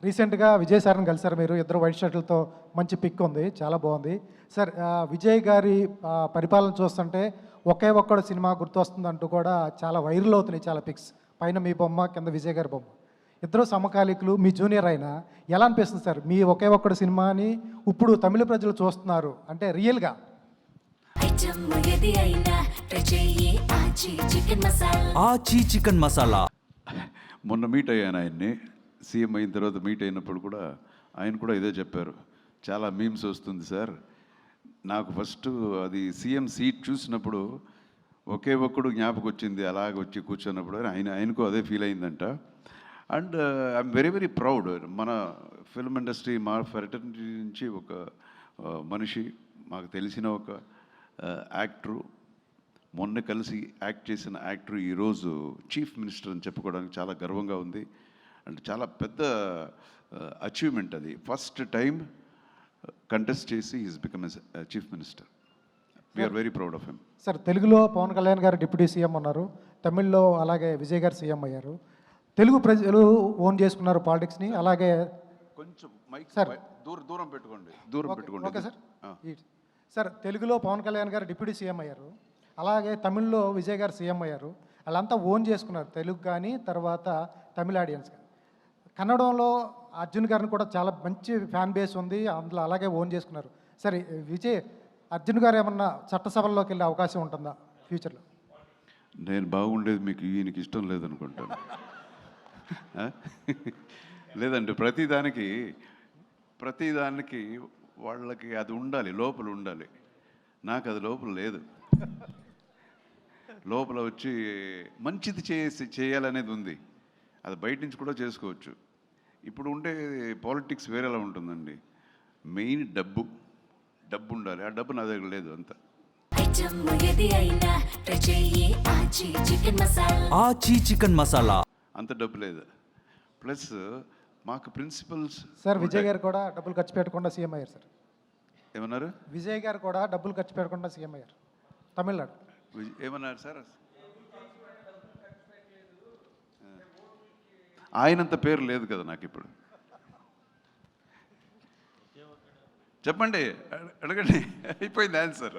రీసెంట్గా విజయ్ సార్ని కలిసారు మీరు, ఇద్దరు వైట్ షర్ట్లతో మంచి పిక్ ఉంది, చాలా బాగుంది సార్. విజయ్ గారి పరిపాలన చూస్తుంటే ఒకే ఒక్కడు సినిమా గుర్తొస్తుంది అంటూ కూడా చాలా వైరల్ అవుతున్నాయి చాలా పిక్స్. పైన మీ బొమ్మ, కింద విజయ్ గారి బొమ్మ, ఇద్దరు సమకాలీకులు, మీ జూనియర్ అయినా ఎలా అనిపిస్తుంది సార్ మీ ఒకే ఒక్కడు సినిమాని ఇప్పుడు తమిళ ప్రజలు చూస్తున్నారు అంటే రియల్గా? ఆచి చికెన్ మసాలా మొన్న మీట్ అయ్యాను ఆయన్ని, సీఎం అయిన తర్వాత మీట్ అయినప్పుడు కూడా ఆయన కూడా ఇదే చెప్పారు. చాలా మీమ్స్ వస్తుంది సార్. నాకు ఫస్ట్ అది సీఎం సీట్ చూసినప్పుడు ఒకే ఒక్కడు జ్ఞాపకం వచ్చింది, అలాగ వచ్చి కూర్చున్నప్పుడు ఆయనకు అదే ఫీల్ అయిందంట. And I'm very very proud. మన ఫిల్మ్ ఇండస్ట్రీ, మా ఫెటర్నిటీ నుంచి ఒక మనిషి, మాకు తెలిసిన ఒక యాక్టరు, మొన్న కలిసి యాక్ట్ చేసిన యాక్టర్ ఈరోజు చీఫ్ మినిస్టర్ అని చెప్పుకోవడానికి చాలా గర్వంగా ఉంది. అంటే చాలా పెద్ద అచీవ్మెంట్ అది. ఫస్ట్ టైం కంటెస్ట్ చేసి is become as chief minister. We are very proud of him. Sir తెలుగులో పవన్ కళ్యాణ్ గారు డిప్యూటీ సీఎం ఉన్నారు, తమిళ్లో అలాగే విజయ్ గారు సీఎం అయ్యారు. తెలుగు ప్రజలు ఓన్ చేసుకున్నారు పాలిటిక్స్ని. అలాగే కొంచెం మైక్ సార్ దూరం పెట్టుకోండి, దూరం పెట్టుకోండి. Okay sir. సార్ తెలుగులో పవన్ కళ్యాణ్ గారు డిప్యూటీ సీఎం అయ్యారు, అలాగే తమిళ్లో విజయ్ గారు సీఎం అయ్యారు. వాళ్ళంతా ఓన్ చేసుకున్నారు, తెలుగు కానీ తర్వాత తమిళ ఆడియన్స్ కానీ. కన్నడంలో అర్జున్ గారిని కూడా చాలా మంచి ఫ్యాన్ బేస్ ఉంది, అందులో అలాగే ఓన్ చేసుకున్నారు. సరే అర్జున్ గారు ఏమన్నా చట్టసభల్లోకి వెళ్ళే అవకాశం ఉంటుందా ఫ్యూచర్లో? నేను బాగుండేది మీకు ఈయనకి ఇష్టం లేదనుకుంటాను. లేదండి, ప్రతిదానికి వాళ్ళకి అది ఉండాలి, లోపల ఉండాలి. నాకు అది లోపల లేదు. లోపల వచ్చి మంచిది చేయాలనేది ఉంది, అది బయట నుంచి కూడా చేసుకోవచ్చు. ఇప్పుడు ఉండే పాలిటిక్స్ వేరేలా ఉంటుందండి. మెయిన్ డబ్బు ఉండాలి, ఆ డబ్బు నా దగ్గర లేదు. అంత ఆచి చికెన్ మసాలా అంత డబ్బు లేదు. ప్లస్ మాకు ప్రిన్సిపల్స్. సార్ విజయ్ గారు కూడా డబ్బులు ఖర్చు పెట్టకుండా సీఎం అయ్యారు సార్. ఏమన్నారు? విజయ్ గారు కూడా డబ్బులు ఖర్చు పెట్టకుండా సీఎం అయ్యారు తమిళనాడు. ఏమన్నారు సార్? ఆయనంత పేరు లేదు కదా నాకు ఇప్పుడు. చెప్పండి, అడగండి, అయిపోయింది ఆన్సర్.